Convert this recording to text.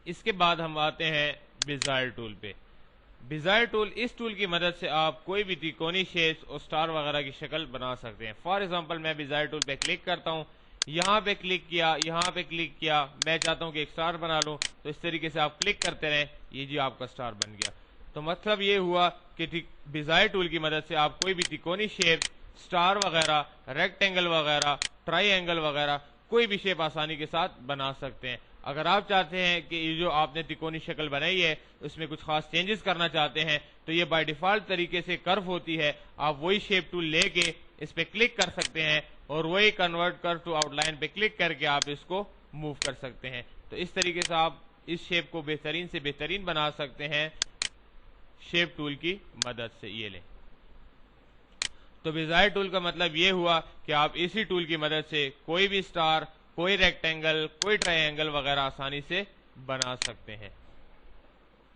इसके बाद हम आते हैं बेज़ियर टूल पे। बेज़ियर टूल, इस टूल की मदद से आप कोई भी त्रिकोणीय शेप्स और स्टार वगैरह की शक्ल बना सकते हैं। फॉर एग्जांपल मैं बेज़ियर टूल पे क्लिक करता हूँ, यहाँ पे क्लिक किया, यहाँ पे क्लिक किया, मैं चाहता हूँ कि एक स्टार बना लूँ, तो इस तरीके से आप क्लिक करते रहें, ये जी आपका स्टार बन गया। तो मतलब ये हुआ कि बेज़ियर टूल की मदद से आप कोई भी त्रिकोणीय शेप, स्टार वगैरह, रेक्टेंगल वगैरह, ट्राइंगल वगैरह कोई भी शेप आसानी के साथ बना सकते हैं। अगर आप चाहते हैं कि ये जो आपने त्रिकोणीय शक्ल बनाई है उसमें कुछ खास चेंजेस करना चाहते हैं, तो ये बाय डिफॉल्ट तरीके से कर्व होती है, आप वही शेप टूल लेके इस पे क्लिक कर सकते हैं और वही कन्वर्ट कर्व टू आउटलाइन पे क्लिक करके आप इसको मूव कर सकते हैं। तो इस तरीके से आप इस शेप को बेहतरीन से बेहतरीन बना सकते हैं शेप टूल की मदद से। ये लें, तो बेज़ियर टूल का मतलब ये हुआ कि आप इसी टूल की मदद से कोई भी स्टार, कोई रेक्टेंगल, कोई ट्रायंगल वगैरह आसानी से बना सकते हैं।